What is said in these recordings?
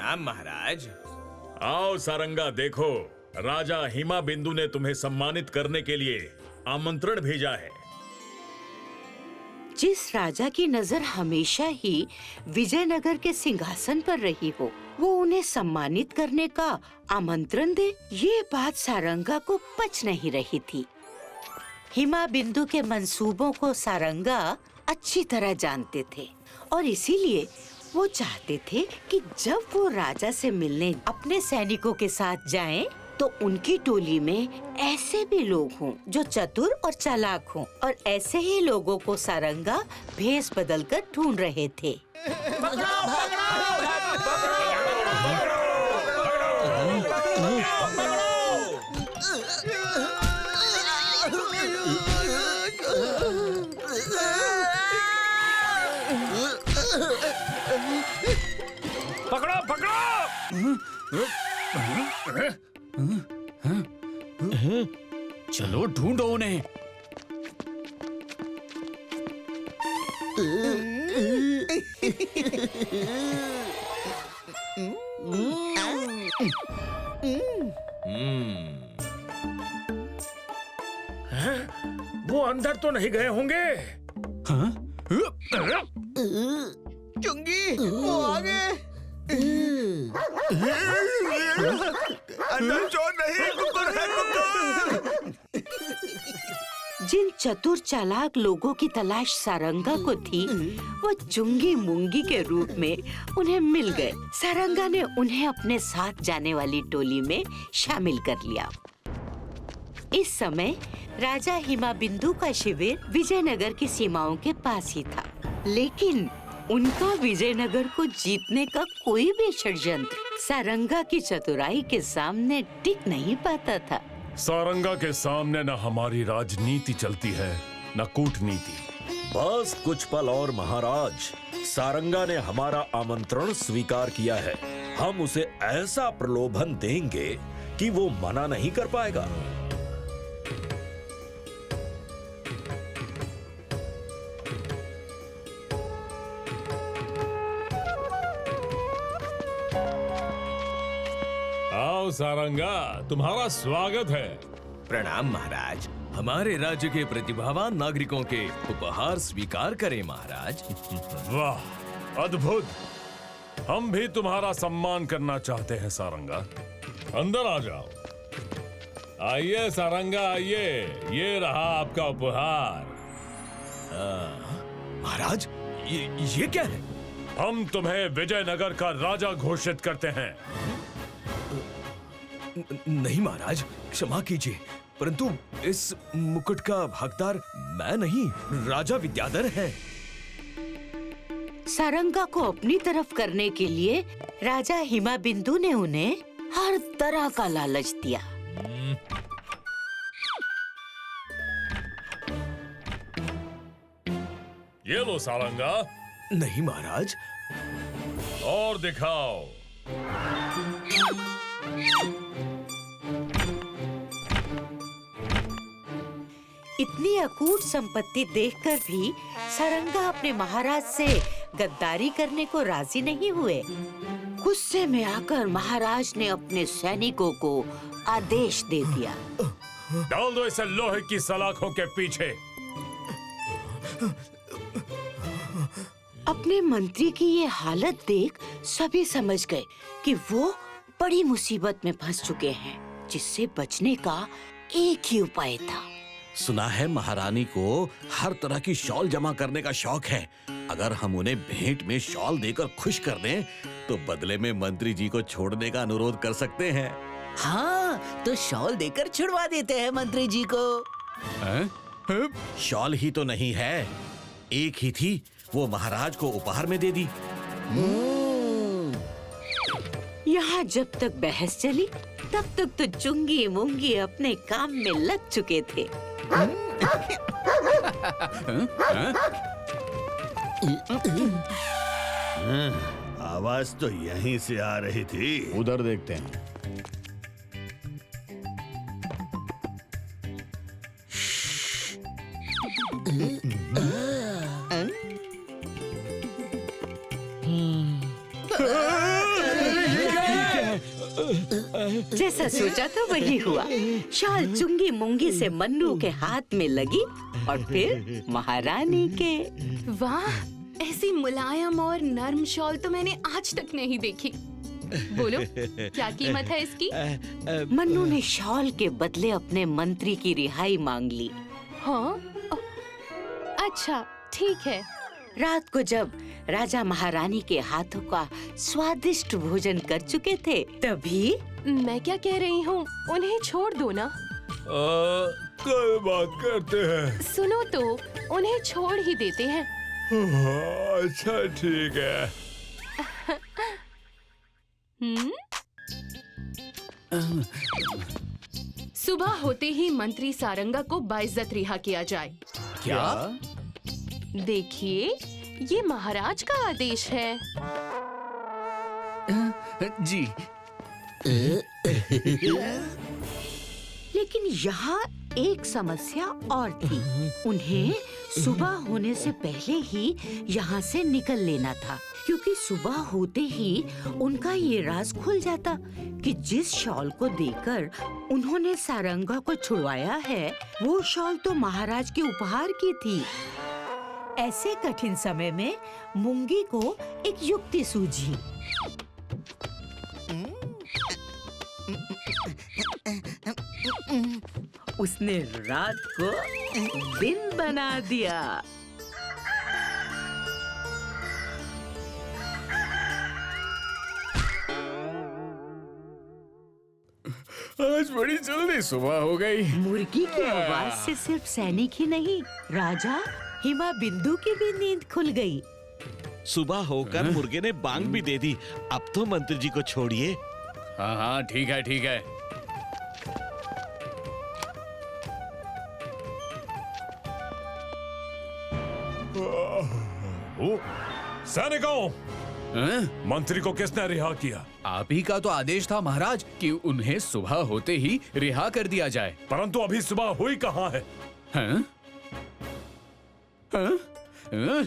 प्रणाम महाराज। आओ सारंगा, देखो राजा हिमाबिंदु ने तुम्हें सम्मानित करने के लिए आमंत्रण भेजा है। जिस राजा की नजर हमेशा ही विजयनगर के सिंहासन पर रही हो, वो उन्हें सम्मानित करने का आमंत्रण दे, ये बात सारंगा को पच नहीं रही थी। हिमाबिंदु के मंसूबों को सारंगा अच्छी तरह जानते थे और इसीलिए वो चाहते थे कि जब वो राजा से मिलने अपने सैनिकों के साथ जाएं, तो उनकी टोली में ऐसे भी लोग हों जो चतुर और चालाक हों, और ऐसे ही लोगों को सारंगा भेष बदलकर ढूंढ रहे थे। पकड़ो पकड़ो। चलो ढूंढो उन्हें। वो अंदर तो नहीं गए होंगे? चुंगी, वो आ गए। अंदर चोर नहीं, कुकुर है, कुकुर। जिन चतुर चालाक लोगों की तलाश सारंगा को थी, वो चुंगी मुंगी के रूप में उन्हें मिल गए। सारंगा ने उन्हें अपने साथ जाने वाली टोली में शामिल कर लिया। इस समय राजा हिमाबिंदु का शिविर विजयनगर की सीमाओं के पास ही था, लेकिन उनका विजयनगर को जीतने का कोई भी षड्यंत्र सारंगा की चतुराई के सामने टिक नहीं पाता था। सारंगा के सामने न हमारी राजनीति चलती है, न कूटनीति। बस कुछ पल और महाराज, सारंगा ने हमारा आमंत्रण स्वीकार किया है। हम उसे ऐसा प्रलोभन देंगे कि वो मना नहीं कर पाएगा। आओ सारंगा, तुम्हारा स्वागत है। प्रणाम महाराज। हमारे राज्य के प्रतिभावान नागरिकों के उपहार स्वीकार करें महाराज। वाह, अद्भुत। हम भी तुम्हारा सम्मान करना चाहते हैं सारंगा। अंदर आ जाओ। आइए सारंगा, आइए। ये रहा आपका उपहार। महाराज, ये क्या है? हम तुम्हें विजयनगर का राजा घोषित करते हैं। नहीं महाराज, क्षमा कीजिए, परंतु इस मुकुट का हकदार मैं नहीं, राजा विद्याधर है। सारंगा को अपनी तरफ करने के लिए राजा हिमाबिंदु ने उन्हें हर तरह का लालच दिया। ये लो सारंगा। नहीं महाराज। और दिखाओ। इतनी अकूट संपत्ति देखकर भी सारंगा अपने महाराज से गद्दारी करने को राजी नहीं हुए। गुस्से में आकर महाराज ने अपने सैनिकों को आदेश दे दिया, डाल दो इसे लोहे की सलाखों के पीछे। अपने मंत्री की ये हालत देख सभी समझ गए कि वो बड़ी मुसीबत में फंस चुके हैं, जिससे बचने का एक ही उपाय था। सुना है महारानी को हर तरह की शॉल जमा करने का शौक है। अगर हम उन्हें भेंट में शॉल देकर खुश कर दें, तो बदले में मंत्री जी को छोड़ने का अनुरोध कर सकते हैं। हाँ, तो शॉल देकर छुड़वा देते हैं मंत्री जी को। शॉल ही तो नहीं है, एक ही थी, वो महाराज को उपहार में दे दी। यहाँ जब तक बहस चली, तब तक तो चुंगी मुंगी अपने काम में लग चुके थे। आवाज तो यहीं से आ रही थी। उधर देखते हैं। जैसा सोचा था वही हुआ। शॉल चुंगी मुंगी से मन्नू के हाथ में लगी और फिर महारानी के। वाह, ऐसी मुलायम और नर्म शॉल तो मैंने आज तक नहीं देखी। बोलो, क्या कीमत है इसकी? मन्नू ने शॉल के बदले अपने मंत्री की रिहाई मांग ली। हाँ, अच्छा ठीक है। रात को जब राजा महारानी के हाथों का स्वादिष्ट भोजन कर चुके थे, तभी मैं क्या कह रही हूँ, उन्हें छोड़ दो ना। कल बात करते हैं। सुनो तो, उन्हें छोड़ ही देते हैं। अच्छा ठीक है। सुबह होते ही मंत्री सारंगा को बाइज्जत रिहा किया जाए। क्या? देखिए, ये महाराज का आदेश है। जी। लेकिन यहाँ एक समस्या और थी। उन्हें सुबह होने से पहले ही यहाँ से निकल लेना था, क्योंकि सुबह होते ही उनका ये राज खुल जाता कि जिस शॉल को देकर उन्होंने सारंगा को छुड़वाया है, वो शॉल तो महाराज के उपहार की थी। ऐसे कठिन समय में मुंगी को एक युक्ति सूझी। उसने रात को दिन बना दिया। आज बड़ी जल्दी सुबह हो गई। मुर्गी की आवाज से सिर्फ सैनिक ही नहीं, राजा हिमा बिंदु की भी नींद खुल गई। सुबह होकर मुर्गे ने बांग भी दे दी। अब तो मंत्री जी को छोड़िए। हाँ हाँ, ठीक है ठीक है। सैनिकों, हाँ? मंत्री को किसने रिहा किया? आप ही का तो आदेश था महाराज कि उन्हें सुबह होते ही रिहा कर दिया जाए। परंतु अभी सुबह हुई कहाँ है? हाँ? हाँ? हाँ?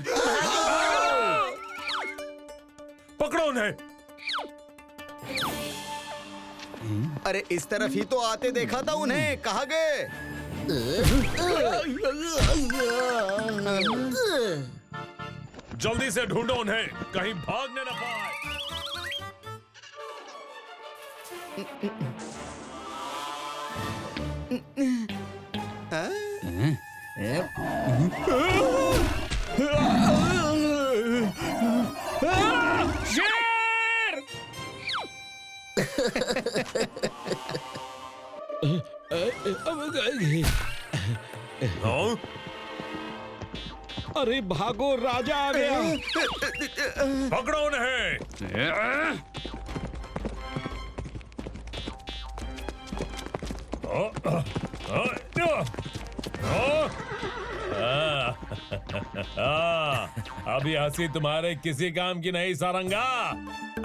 पकड़ो उन्हें। अरे इस तरफ ही तो आते देखा था उन्हें, कहाँ गए? जल्दी से ढूंढो उन्हें, कहीं भागने न पाए। हाँ? अरे भागो, राजा आ गया। पकड़ो उन्हें। अभी हंसी तुम्हारे किसी काम की नहीं सारंगा।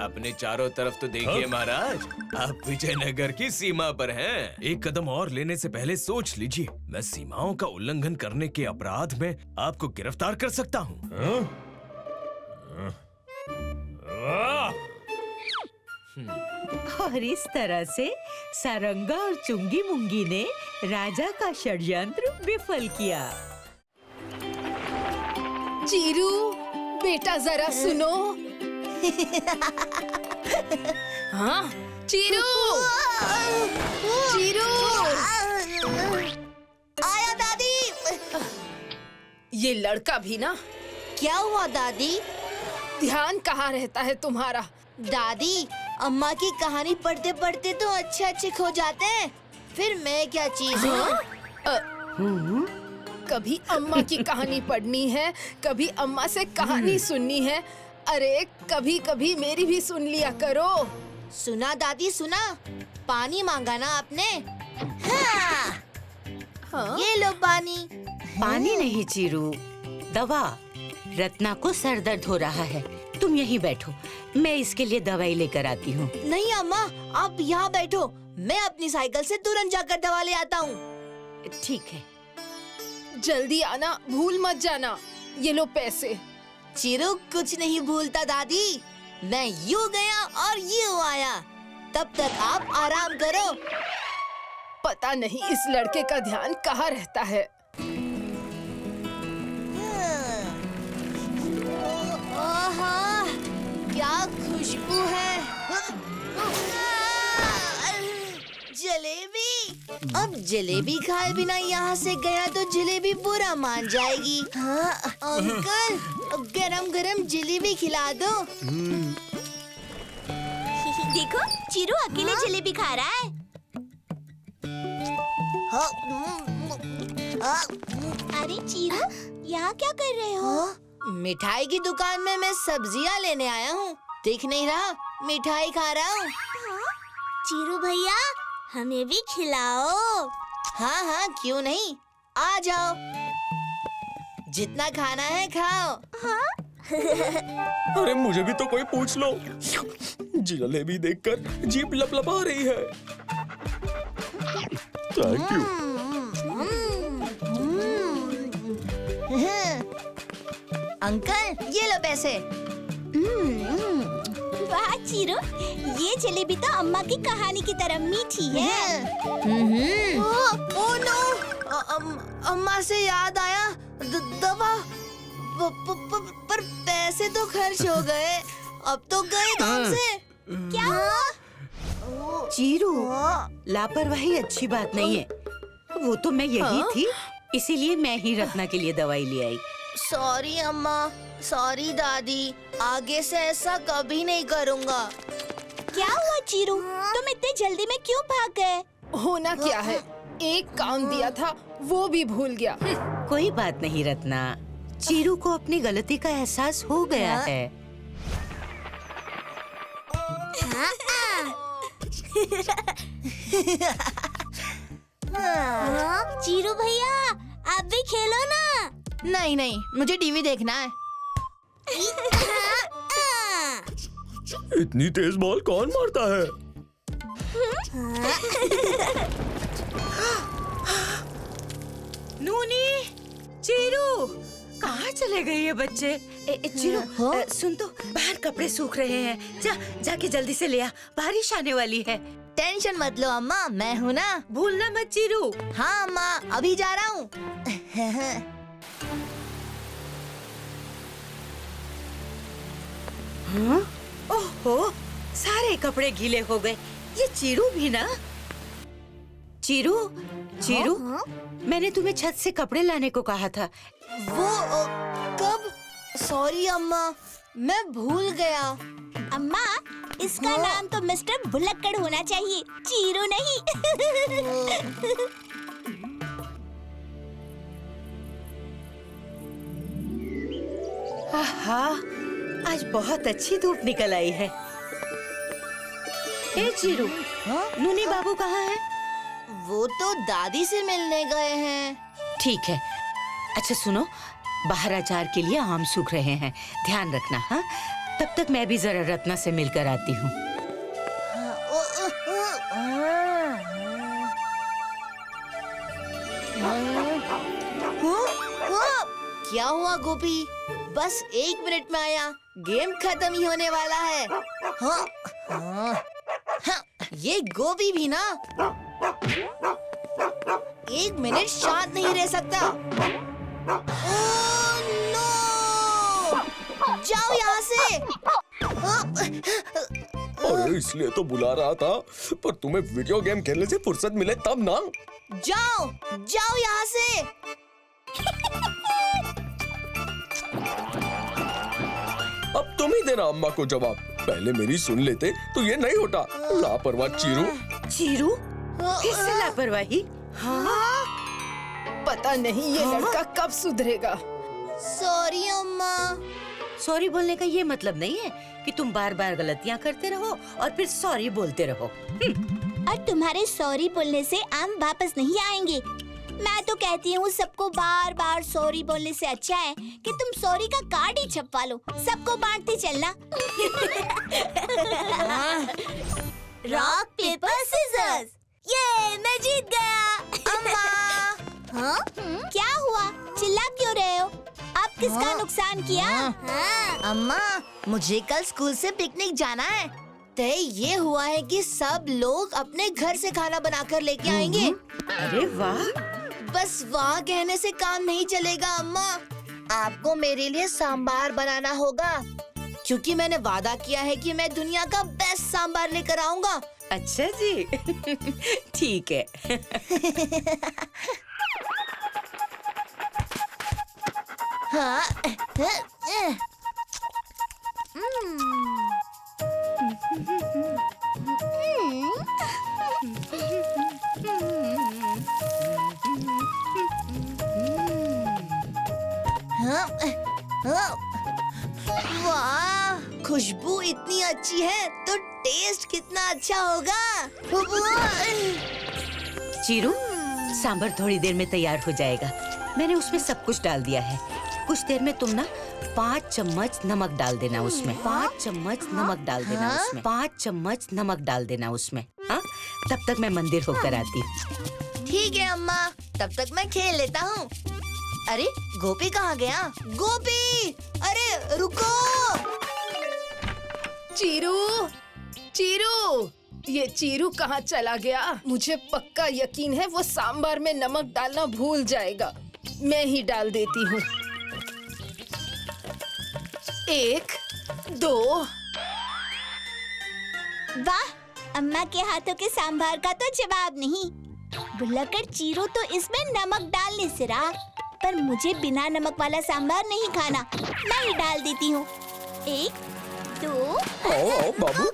अपने चारों तरफ तो देखिए महाराज, आप विजयनगर की सीमा पर हैं। एक कदम और लेने से पहले सोच लीजिए, मैं सीमाओं का उल्लंघन करने के अपराध में आपको गिरफ्तार कर सकता हूँ। और इस तरह से सारंगा और चुंगी मुंगी ने राजा का षड्यंत्र विफल किया। चीरू, बेटा जरा सुनो। हाँ, चीरू, चीरू। आया दादी। ये लड़का भी ना। क्या हुआ दादी? ध्यान कहाँ रहता है तुम्हारा? दादी, अम्मा की कहानी पढ़ते पढ़ते तो अच्छे अच्छे खो जाते हैं, फिर मैं क्या चीज हूँ? कभी अम्मा की कहानी पढ़नी है, कभी अम्मा से कहानी सुननी है। अरे कभी कभी मेरी भी सुन लिया करो। सुना दादी सुना, पानी मांगा ना आपने? हाँ। हाँ? ये लो पानी। पानी नहीं चीरू, दवा। रत्ना को सर दर्द हो रहा है, तुम यहीं बैठो, मैं इसके लिए दवाई लेकर आती हूँ। नहीं अम्मा, आप यहाँ बैठो, मैं अपनी साइकिल से तुरंत जाकर दवा ले आता हूँ। ठीक है। जल्दी आना, भूल मत जाना। ये लो पैसे। चिरू कुछ नहीं भूलता दादी, मैं यूँ गया और यूँ आया। तब तक आप आराम करो। पता नहीं इस लड़के का ध्यान कहाँ रहता है। आहा, क्या खुशबू है। जलेबी। अब जलेबी खाए बिना यहाँ से गया तो जलेबी बुरा मान जाएगी। हाँ, अंकल, गरम गरम जलेबी खिला दो। देखो, चिरू अकेले जलेबी खा रहा है। अरे चिरू, यहाँ क्या कर रहे हो? मिठाई की दुकान में मैं सब्जियाँ लेने आया हूँ। दिख नहीं रहा, मिठाई खा रहा हूँ। चिरू भैया, हमें भी खिलाओ। हाँ हाँ, क्यों नहीं, आ जाओ। जितना खाना है खाओ। अरे मुझे भी तो कोई पूछ लो। जलेबी देखकर जीभ लपलपा रही है। Thank you. अंकल, ये लो पैसे। वाह चिरू, ये जलेबी तो अम्मा की कहानी की तरह मीठी है। ओह नो, अम्मा से याद आया, दवा। पर पैसे तो खर्च हो गए, अब तो गए काम से। क्या हुआ? चीरू, लापरवाही अच्छी बात नहीं है। वो तो मैं यही थी, इसीलिए मैं ही रत्ना के लिए दवाई ले आई। सॉरी अम्मा, सॉरी दादी, आगे से ऐसा कभी नहीं करूँगा। क्या हुआ चिरू, तुम इतने जल्दी में क्यों भाग गए? होना क्या है, एक काम दिया था वो भी भूल गया। कोई बात नहीं रत्ना, चीरू को अपनी गलती का एहसास हो गया है। चिरू भैया, आप भी खेलो ना। नहीं नहीं, मुझे टीवी देखना है। इतनी तेज बॉल कौन मारता है? नूनी, चीरू, कहाँ चले गए ये बच्चे? चीरू, सुन तो, बाहर कपड़े सूख रहे हैं। जाके जल्दी से ले आ, बारिश आने वाली है। टेंशन मत लो अम्मा, मैं हूँ ना। भूलना मत चीरू। हाँ अम्मा, अभी जा रहा हूँ। हाँ? ओहो, सारे कपड़े गीले हो गए। ये चीरू भी ना। चीरू, चीरू, मैंने तुम्हें छत से कपड़े लाने को कहा था। वो कब? सॉरी अम्मा, मैं भूल गया। अम्मा, इसका नाम तो मिस्टर भुलक्कड़ होना चाहिए, चीरू नहीं। आहा, आज बहुत अच्छी धूप निकल आई है। ए चीरू, नूनी बाबू कहाँ हैं? वो तो दादी से मिलने गए हैं। ठीक है। अच्छा सुनो, बाहर अचार के लिए आम सूख रहे हैं, ध्यान रखना। हाँ, तब तक मैं भी जरा रत्ना से मिलकर आती हूँ। क्या हुआ गोपी? बस 1 मिनट में आया, गेम खत्म ही होने वाला है। हाँ, हाँ, हाँ, ये गोपी भी ना 1 मिनट शांत नहीं रह सकता। Oh no! जाओ यहाँ से। अरे इसलिए तो बुला रहा था, पर तुम्हें वीडियो गेम खेलने से फुर्सत मिले तब ना। जाओ, जाओ यहाँ से। अब तुम ही देना अम्मा को जवाब। पहले मेरी सुन लेते तो ये नहीं होता। लापरवाह चीरू। चीरू, फिर से लापरवाही? हाँ, पता नहीं ये लड़का कब सुधरेगा। सॉरी अम्मा। सॉरी बोलने का ये मतलब नहीं है कि तुम बार बार गलतियाँ करते रहो और फिर सॉरी बोलते रहो। और तुम्हारे सॉरी बोलने से आम वापस नहीं आएंगे। मैं तो कहती हूँ सबको बार बार सॉरी बोलने से अच्छा है कि तुम सॉरी का कार्ड ही छपवा लो, सबको बांटते चलना। रॉक पेपर सीजर्स, ये मैं जीत गया। अम्मा। हाँ? क्या हुआ? चिल्ला क्यों रहे हो? आप किसका नुकसान किया? अम्मा, मुझे कल स्कूल से पिकनिक जाना है, तय ये हुआ है कि सब लोग अपने घर से खाना बनाकर लेके आएंगे। अरे वाह। बस वाह कहने से काम नहीं चलेगा अम्मा। आपको मेरे लिए सांबार बनाना होगा, क्योंकि मैंने वादा किया है कि मैं दुनिया का बेस्ट सांबार लेकर आऊंगा। अच्छा जी। ठीक है। हाँ। वाह, खुशबू इतनी अच्छी है तो टेस्ट कितना अच्छा होगा। चीरू, सांभर थोड़ी देर में तैयार हो जाएगा। मैंने उसमें सब कुछ डाल दिया है। कुछ देर में तुम ना 5 चम्मच नमक डाल देना उसमें। 5 चम्मच नमक डाल देना उसमें। 5 चम्मच नमक डाल देना उसमें। हाँ, तब तक मैं मंदिर होकर आती हूँ। ठीक है अम्मा, तब तक मैं खेल लेता हूँ। अरे गोपी कहाँ गया? गोपी, अरे रुको। चीरू, चीरू, ये चीरू कहाँ चला गया? मुझे पक्का यकीन है वो सांबार में नमक डालना भूल जाएगा। मैं ही डाल देती हूँ। 1, 2। वाह, अम्मा के हाथों के सांभर का तो जवाब नहीं। बुलाकर चीरू तो इसमें नमक डालने से रहा, पर मुझे बिना नमक वाला सांभर नहीं खाना। मैं ही डाल देती हूँ। 1, 2। बाबू,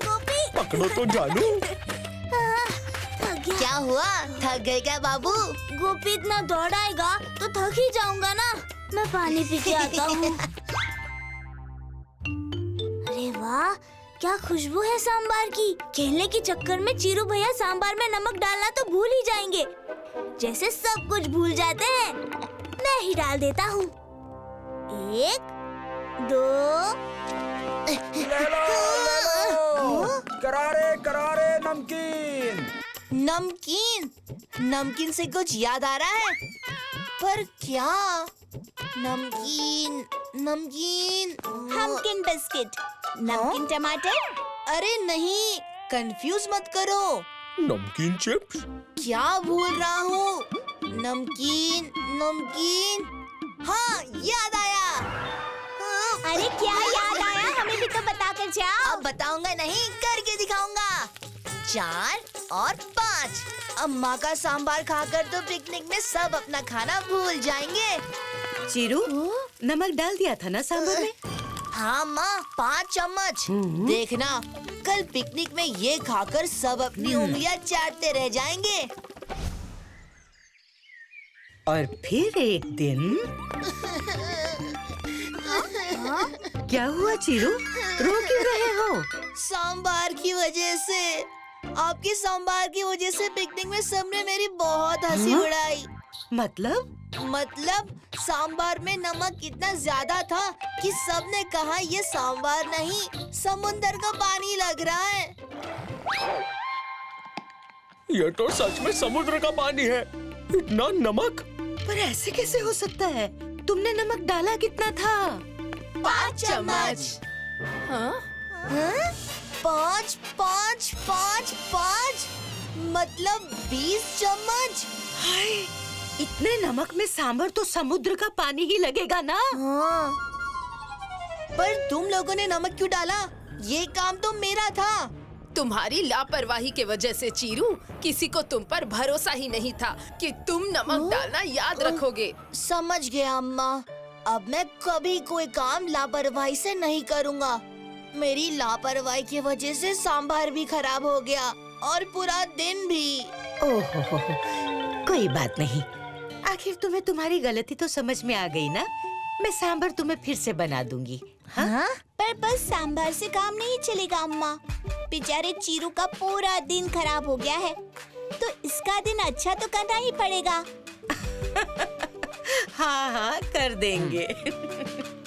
पकड़ो तो जानू। क्या हुआ? थक गए क्या बाबू? गोपी इतना दौड़ाएगा तो थक ही जाऊंगा ना। मैं पानी पी के आता हूँ। अरे वाह, क्या खुशबू है सांबार की। खेलने के चक्कर में चीरू भैया सांबार में नमक डालना तो भूल ही जाएंगे, जैसे सब कुछ भूल जाते हैं। मैं ही डाल देता हूँ। 1, 2। करारे करारे नमकीन। नमकीन? नमकीन से कुछ याद आ रहा है, पर क्या? नमकीन, नमकीन। हमकिन बिस्किट, नमकीन टमाटर। अरे नहीं, कंफ्यूज मत करो। नमकीन चिप्स? क्या भूल रहा हूँ? नमकीन, नमकीन। हाँ, याद आया। अरे क्या याद आया? हमें भी तो बता कर जाओ। अब बताऊंगा नहीं, करके दिखाऊंगा। 4 और 5। अम्मा का सांबार खाकर तो पिकनिक में सब अपना खाना भूल जाएंगे। चीरू, नमक डाल दिया था ना सांभर में? हाँ माँ, 5 चम्मच। देखना, कल पिकनिक में ये खाकर सब अपनी उंगलियां चाटते रह जाएंगे। और फिर एक दिन क्या हुआ चीरू? रो क्यों रहे हो? सांबार की वजह से, आपके सांबार की वजह से पिकनिक में सबने मेरी बहुत हंसी उड़ाई। मतलब सांबार में नमक इतना ज्यादा था कि सबने कहा ये सांबार नहीं, समुंदर का पानी लग रहा है। ये तो सच में समुद्र का पानी है। इतना नमक? पर ऐसे कैसे हो सकता है? तुमने नमक डाला कितना था? 5 चम्मच। हाँ? 5, 5, 5, 5, मतलब 20 चम्मच। हाय, इतने नमक में सांभर तो समुद्र का पानी ही लगेगा ना? हाँ। पर तुम लोगों ने नमक क्यों डाला? ये काम तो मेरा था। तुम्हारी लापरवाही के वजह से चीरू, किसी को तुम पर भरोसा ही नहीं था कि तुम नमक डालना याद रखोगे। समझ गया अम्मा, अब मैं कभी कोई काम लापरवाही से नहीं करूँगा। मेरी लापरवाही की वजह से सांभर भी खराब हो गया और पूरा दिन भी। ओहो, कोई बात नहीं। आखिर तुम्हें तुम्हारी गलती तो समझ में आ गई ना? मैं सांभर तुम्हें फिर से बना दूंगी। हाँ? पर बस सांभर से काम नहीं चलेगा अम्मा। बेचारे चीरू का पूरा दिन खराब हो गया है, तो इसका दिन अच्छा तो करना ही पड़ेगा। हाँ हाँ, कर देंगे।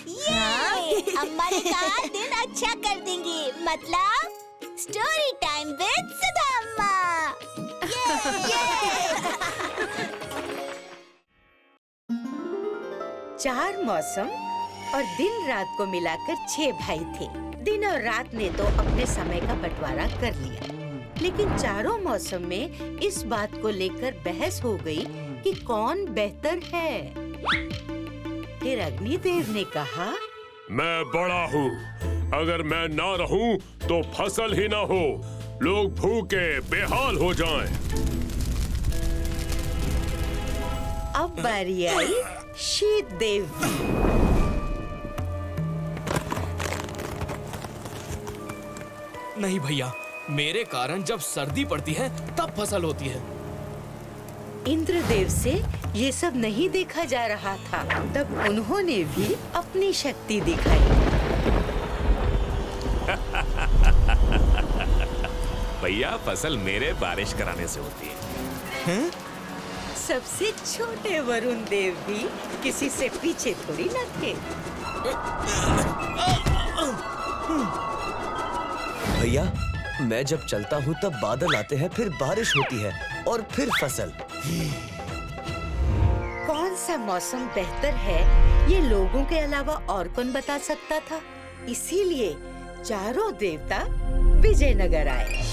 ये अम्मा ने कहा दिन अच्छा कर देंगे, मतलब स्टोरी टाइम विद सुधा अम्मा। चार मौसम और दिन रात को मिलाकर 6 भाई थे। दिन और रात ने तो अपने समय का बंटवारा कर लिया, लेकिन चारों मौसम में इस बात को लेकर बहस हो गई कि कौन बेहतर है। फिर अग्निदेव ने कहा, मैं बड़ा हूँ, अगर मैं ना रहूं तो फसल ही ना हो, लोग भूखे बेहाल हो जाएं। अब बारी आई शीत देव की। नहीं भैया, मेरे कारण जब सर्दी पड़ती है तब फसल होती है। इंद्रदेव से ये सब नहीं देखा जा रहा था, तब उन्होंने भी अपनी शक्ति दिखाई। भैया, फसल मेरे बारिश कराने से होती है। सबसे छोटे वरुण देव भी किसी से पीछे थोड़ी न थे। भैया, मैं जब चलता हूँ तब बादल आते हैं, फिर बारिश होती है और फिर फसल। कौन सा मौसम बेहतर है ये लोगों के अलावा और कौन बता सकता था। इसीलिए चारों देवता विजयनगर आए।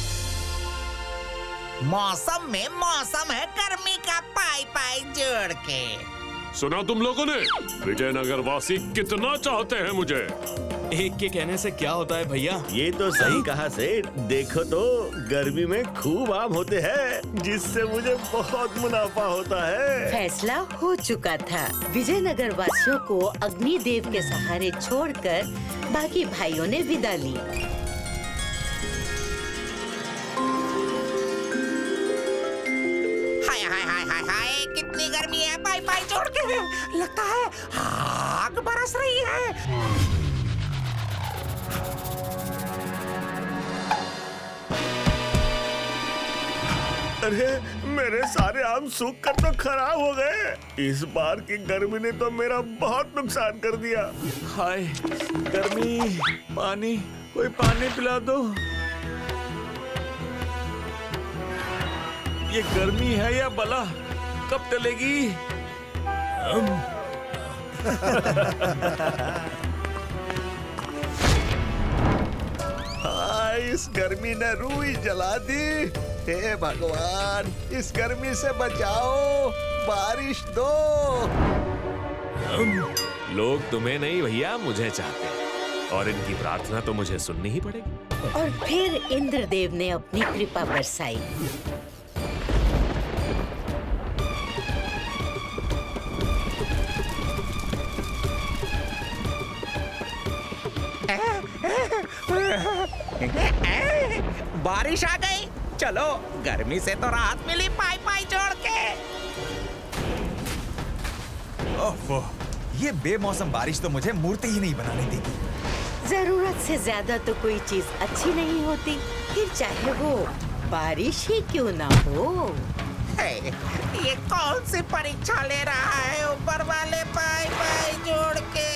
मौसम में मौसम है गर्मी का, पाई पाई जोड़ के। सुना तुम लोगों ने? विजयनगर वासी कितना चाहते हैं मुझे। एक के कहने से क्या होता है भैया? ये तो सही कहा सेठ। देखो तो गर्मी में खूब आम होते हैं, जिससे मुझे बहुत मुनाफा होता है। फैसला हो चुका था। विजयनगर वासियों को अग्निदेव के सहारे छोड़कर बाकी भाइयों ने विदा ली। हाय, कितनी गर्मी है, पाई पाई जोड़ के। लगता है आग बरस रही है। अरे मेरे सारे आम सूख कर तो खराब हो गए। इस बार की गर्मी ने तो मेरा बहुत नुकसान कर दिया। हाय गर्मी, पानी, कोई पानी पिला दो। ये गर्मी है या बला, कब टलेगी? इस गर्मी ने रूह ही जला दी। हे भगवान, इस गर्मी से बचाओ, बारिश दो। लोग तुम्हें नहीं भैया, मुझे चाहते हैं, और इनकी प्रार्थना तो मुझे सुननी ही पड़ेगी। और फिर इंद्रदेव ने अपनी कृपा बरसाई। बारिश आ गई। चलो, गर्मी से तो राहत मिली, पाई पाई जोड़ के। ओफो, ये बेमौसम बारिश तो मुझे मूर्ति ही नहीं बनाने देगी। जरूरत से ज्यादा तो कोई चीज अच्छी नहीं होती, फिर चाहे वो बारिश ही क्यों ना हो। ये कौन सी परीक्षा ले रहा है ऊपर वाले, पाई पाई जोड़ के।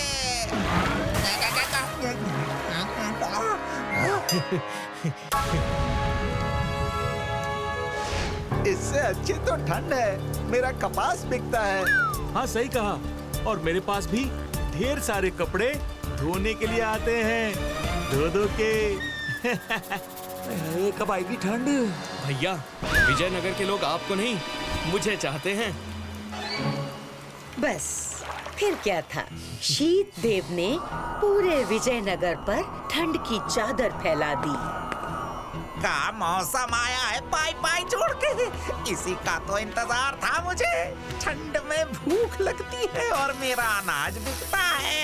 इससे अच्छी तो ठंड है, मेरा कपास बिकता है। हाँ सही कहा, और मेरे पास भी ढेर सारे कपड़े धोने के लिए आते हैं, धो धो के। कब आएगी ठंड? भैया, विजयनगर के लोग आपको नहीं, मुझे चाहते हैं। बस फिर क्या था, शीत देव ने पूरे विजयनगर पर ठंड की चादर फैला दी। का मौसम आया है, पाई पाई जोड़ के। इसी का तो इंतजार था मुझे। ठंड में भूख लगती है और मेरा अनाज बिकता है।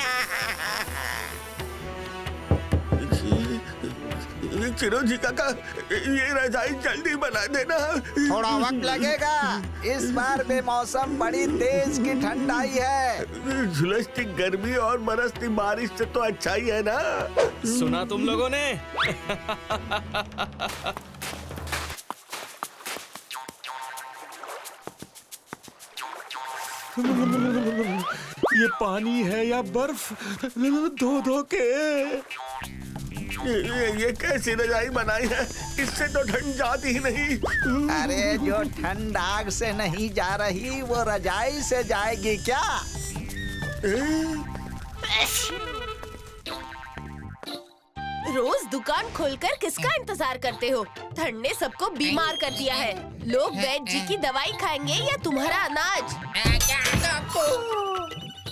चिरोजी काका, ये रजाई जल्दी बना देना। थोड़ा वक्त लगेगा, इस बार बेमौसम बड़ी तेज की ठंड आई है। झुलसती गर्मी और बरसती बारिश से तो अच्छा ही है ना। सुना तुम लोगों ने? ये पानी है या बर्फ, धो धो के। ये कैसी रजाई बनाई है, इससे तो ठंड जाती ही नहीं। अरे जो ठंड आग से नहीं जा रही, वो रजाई से जाएगी क्या? रोज दुकान खोलकर किसका इंतजार करते हो? ठंड ने सबको बीमार कर दिया है। लोग वैद्य जी की दवाई खाएंगे या तुम्हारा अनाज?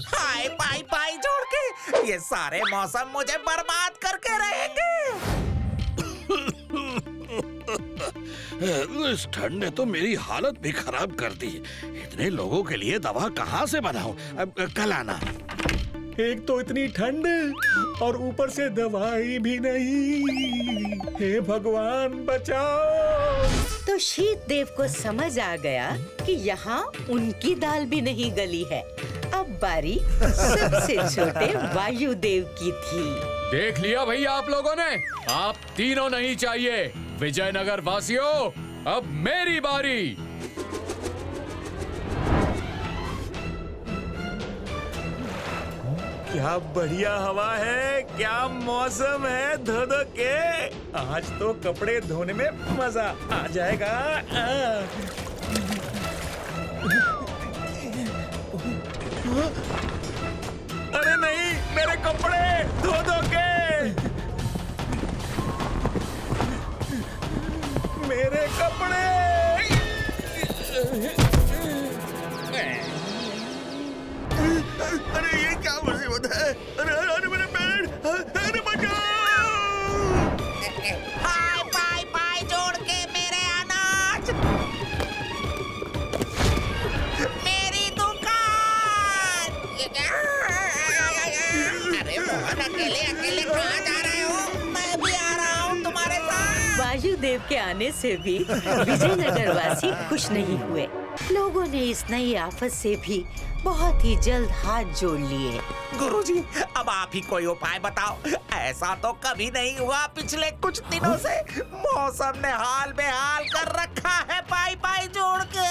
हाय पाई पाई जोड़ के, ये सारे मौसम मुझे बर्बाद करके रहेंगे। इस ठंड ने तो मेरी हालत भी खराब कर दी। इतने लोगों के लिए दवा कहाँ से बनाऊं? अब कल आना। एक तो इतनी ठंड और ऊपर से दवाई भी नहीं। हे भगवान बचाओ। तो शीत देव को समझ आ गया कि यहाँ उनकी दाल भी नहीं गली है। अब बारी सबसे छोटे वायुदेव की थी। देख लिया भैया आप लोगों ने, आप तीनों नहीं चाहिए। विजयनगर वासियों, अब मेरी बारी। क्या बढ़िया हवा है, क्या मौसम है धो धो के। आज तो कपड़े धोने में मजा आ जाएगा। अरे नहीं, मेरे कपड़े धो धो के। मेरे कपड़े। अरे ये क्या मुसीबत है? अरे अरे मेरे पैर, अरे बचाओ। हाय पाई पाई जोड़ के मेरे अनाज, मेरी दुकान। अरे मोहन, अकेले अकेले कहाँ जा रहे हो? मैं भी आ रहा हूँ तुम्हारे साथ। वायुदेव के आने से भी विजयनगर वासी खुश नहीं हुए। लोगों ने इस नई आफत से भी बहुत ही जल्द हाथ जोड़ लिए। गुरुजी, अब आप ही कोई उपाय बताओ। ऐसा तो कभी नहीं हुआ पिछले कुछ दिनों से। मौसम ने हाल बेहाल कर रखा है पाई पाई जोड़ के।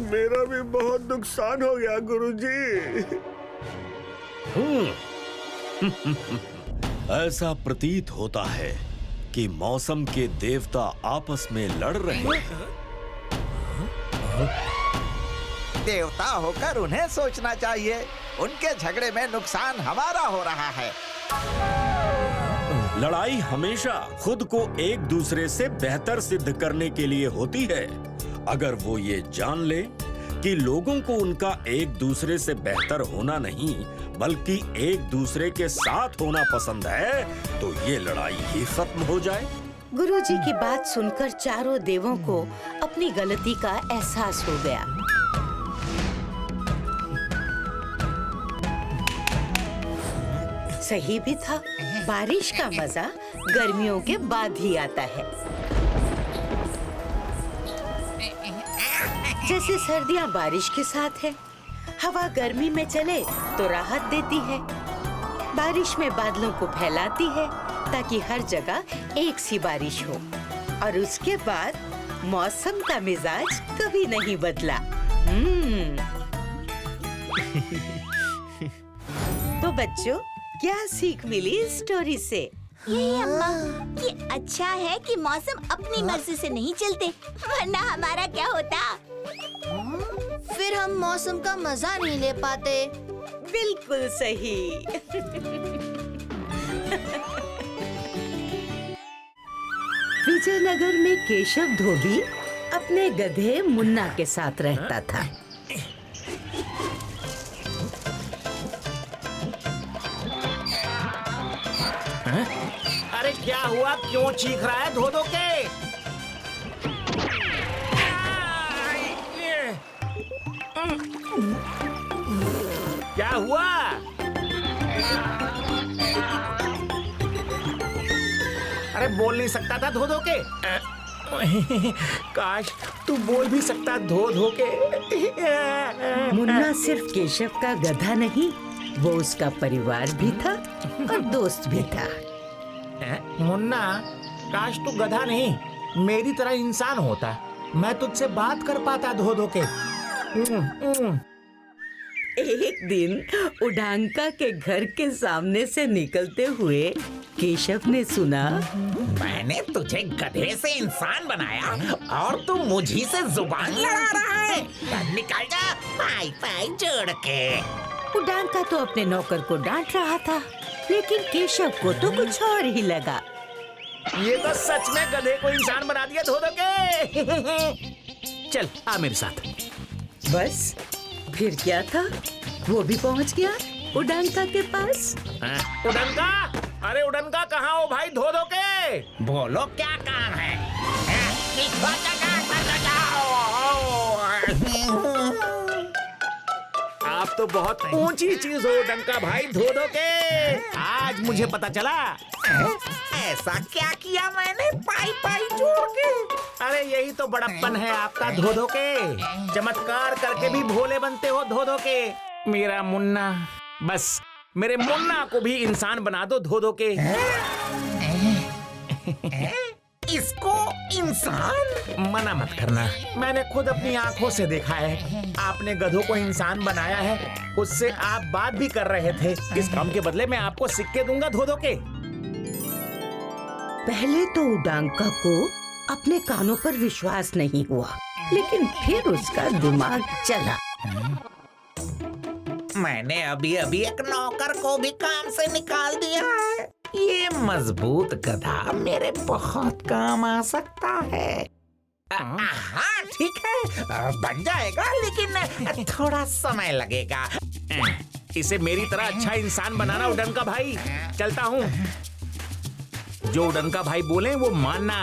मेरा भी बहुत नुकसान हो गया गुरुजी। ऐसा प्रतीत होता है कि मौसम के देवता आपस में लड़ रहे हैं। देवता होकर उन्हें सोचना चाहिए। उनके झगड़े में नुकसान हमारा हो रहा है। लड़ाई हमेशा खुद को एक दूसरे से बेहतर सिद्ध करने के लिए होती है। अगर वो ये जान ले कि लोगों को उनका एक दूसरे से बेहतर होना नहीं बल्कि एक दूसरे के साथ होना पसंद है, तो ये लड़ाई ही खत्म हो जाए। गुरुजी की बात सुनकर चारों देवों को अपनी गलती का एहसास हो गया। सही भी था, बारिश का मजा गर्मियों के बाद ही आता है। जैसे सर्दियाँ बारिश के साथ है, हवा गर्मी में चले तो राहत देती है, बारिश में बादलों को फैलाती है ताकि हर जगह एक सी बारिश हो, और उसके बाद मौसम का मिजाज कभी नहीं बदला। तो बच्चों, क्या सीख मिली इस स्टोरी से? यही अम्मा, ये अच्छा है कि मौसम अपनी मर्जी से नहीं चलते, वरना हमारा क्या होता। फिर हम मौसम का मजा नहीं ले पाते। बिल्कुल सही। विजयनगर में केशव धोबी अपने गधे मुन्ना के साथ रहता था। अरे क्या हुआ, क्यों चीख रहा है धो धो के? क्या हुआ? अरे बोल नहीं सकता था धो धो के? काश तू बोल भी सकता धो धो के। मुन्ना सिर्फ केशव का गधा नहीं, वो उसका परिवार भी था और दोस्त भी था। मुन्ना, काश तू गधा नहीं मेरी तरह इंसान होता, मैं तुझसे बात कर पाता धो धो के। एक दिन उडांका के घर के सामने से निकलते हुए केशव ने सुना, मैंने तुझे गधे से इंसान बनाया और तू मुझी से जुबान लड़ा रहा है। निकल जा पाई पाई जोड़ के। उडांका तो अपने नौकर को डांट रहा था, लेकिन केशव को तो कुछ और ही लगा। ये तो सच में गधे को इंसान बना दिया धो धो के। चल आ मेरे साथ। बस फिर क्या था, वो भी पहुंच गया उडांका के पास। उडनका, अरे उडनका कहाँ हो भाई धो धो के? बोलो क्या काम है? आप तो बहुत ऊंची चीज हो उडनका भाई धो धो के। आज मुझे पता चला। ऐसा क्या किया मैंने पाई पाई जोड़ के? अरे यही तो बड़प्पन है आपका धो धो के। चमत्कार करके भी भोले बनते हो धो धो के। मेरा मुन्ना, बस मेरे मुन्ना को भी इंसान बना दो धो धो के। इसको इंसान? मना मत करना, मैंने खुद अपनी आंखों से देखा है। आपने गधों को इंसान बनाया है, उससे आप बात भी कर रहे थे। इस काम के बदले मैं आपको सिक्के दूंगा धो धो के। पहले तो उडांका को अपने कानों पर विश्वास नहीं हुआ, लेकिन फिर उसका दिमाग चला। मैंने अभी अभी एक नौकर को भी काम से निकाल दिया है। ये मजबूत गधा मेरे बहुत काम आ सकता है। हाँ ठीक है, बन जाएगा, लेकिन थोड़ा समय लगेगा। इसे मेरी तरह अच्छा इंसान बनाना उडनका भाई। चलता हूँ, जो उडनका भाई बोले वो मानना।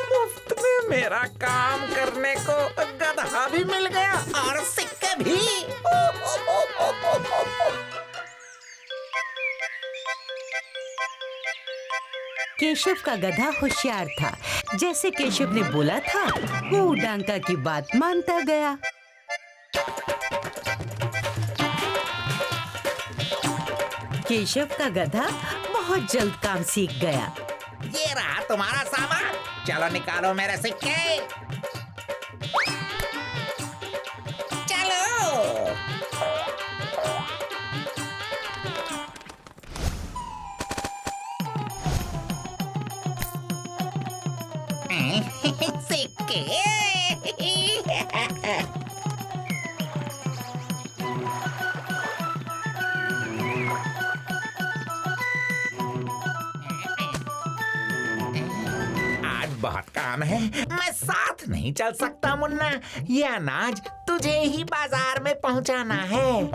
मुफ्त में मेरा काम करने को गधा भी मिल गया और सिक्के भी। केशव का गधा होशियार था। जैसे केशव ने बोला था, वो उडांका की बात मानता गया। केशव का गधा बहुत जल्द काम सीख गया। ये रहा तुम्हारा सामान, चलो निकालो मेरे सिक्के। चलो। सिक्के। बहुत काम है, मैं साथ नहीं चल सकता मुन्ना। ये अनाज तुझे ही बाजार में पहुंचाना है।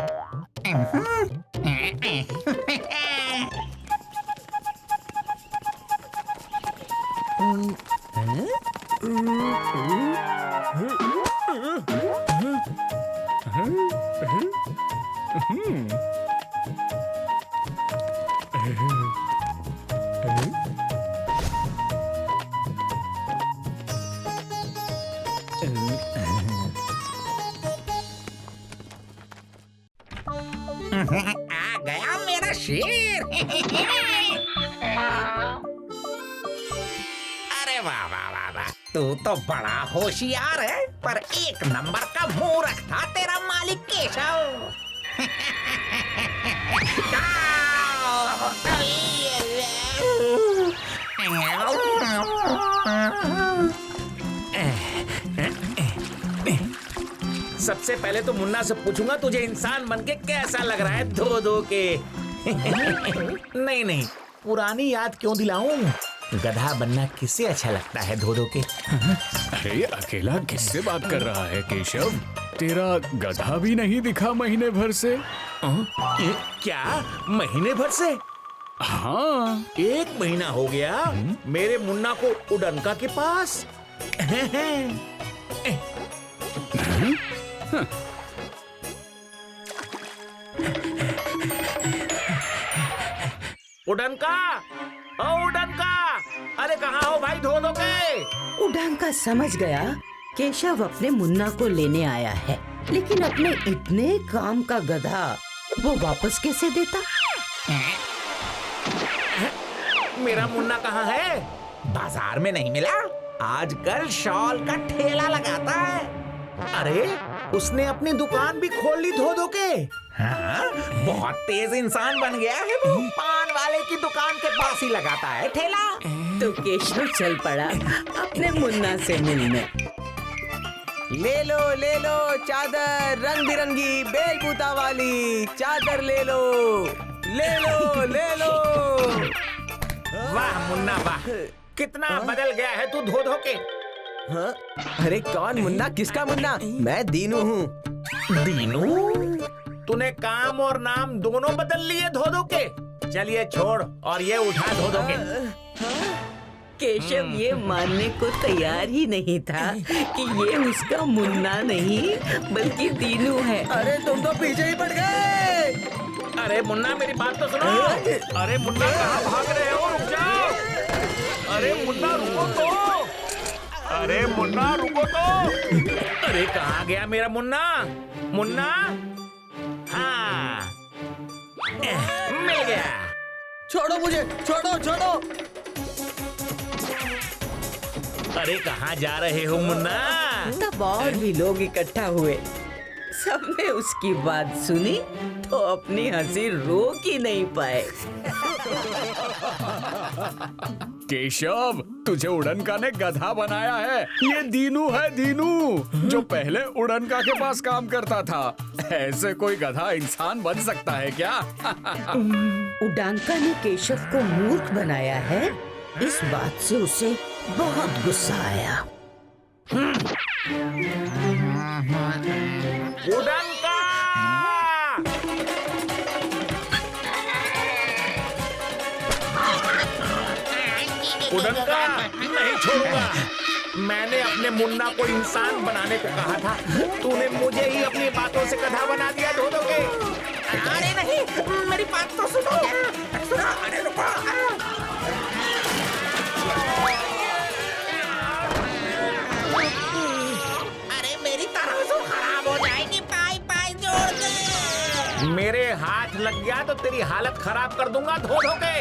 आ गया मेरा शेर। अरे वाह वाह वाह वाह, तू तो बड़ा होशियार है, पर एक नंबर का मूर्ख था तेरा मालिक केशव। सबसे पहले तो मुन्ना से पूछूंगा तुझे इंसान बनके कैसा लग रहा है धो धो के। नहीं नहीं, पुरानी याद क्यों दिलाऊं? गधा बनना किससे अच्छा लगता है धो धो के? अरे अकेला किससे बात कर रहा है केशव? तेरा गधा भी नहीं दिखा महीने भर से। क्या महीने भर से? हाँ, 1 महीना हो गया मेरे मुन्ना को उडनका के पास। उडनका, ओ उडनका, अरे कहाँ हो भाई धो धो के? उडनका समझ गया केशव अपने मुन्ना को लेने आया है, लेकिन अपने इतने काम का गधा वो वापस कैसे देता? मेरा मुन्ना कहाँ है? बाजार में नहीं मिला? आजकल शॉल का ठेला लगाता है। अरे उसने अपनी दुकान भी खोल ली धो धो के। हाँ, बहुत तेज इंसान बन गया है वो। पान वाले की दुकान के पास ही लगाता है ठेला। तो केशव चल पड़ा अपने मुन्ना से मिलने। ले लो चादर रंग बिरंगी बेलबूता वाली चादर ले लो। वाह मुन्ना वाह, कितना बदल गया है तू धो धो के। हाँ? अरे कौन मुन्ना? किसका मुन्ना? मैं दीनू हूँ। दीनू? तूने काम और नाम दोनों बदल लिए धो धो के। चलिए छोड़ और ये उठा धो धो के। केशव ये मानने को तैयार ही नहीं था कि ये उसका मुन्ना नहीं बल्कि दीनू है। अरे तुम तो पीछे ही पड़ गए। अरे मुन्ना मेरी बात तो सुनो। अरे मुन्ना कहाँ भाग रहे हो? रुक जाओ। अरे मुन्ना रुको तो। अरे मुन्ना रुको तो। अरे कहाँ गया मेरा मुन्ना? मुन्ना? हाँ मिल गया। छोड़ो मुझे, छोड़ो। अरे कहाँ जा रहे हो मुन्ना? तब और भी लोग इकट्ठा हुए। सबने उसकी बात सुनी तो अपनी हंसी रोक ही नहीं पाए। केशव, तुझे उड़नका ने गधा बनाया है। ये दीनू है, दीनू, जो पहले उड़नका के पास काम करता था। ऐसे कोई गधा इंसान बन सकता है क्या? उड़नका ने केशव को मूर्ख बनाया है। इस बात से उसे बहुत गुस्सा आया। उड़नका! उड़नका नहीं छोड़ूंगा। मैंने अपने मुन्ना को इंसान बनाने को कहा था, तूने मुझे ही अपनी बातों से गधा बना दिया धो धो के। अरे नहीं, मेरी बात तो सुनो। अरे रुको। अरे मेरी तराजू खराब हो जाएगी। पाई जोड़ दे। मेरे हाथ लग गया तो तेरी हालत खराब कर दूंगा धो धो के।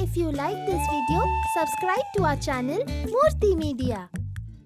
If you like this video, subscribe to our channel Murthy Media.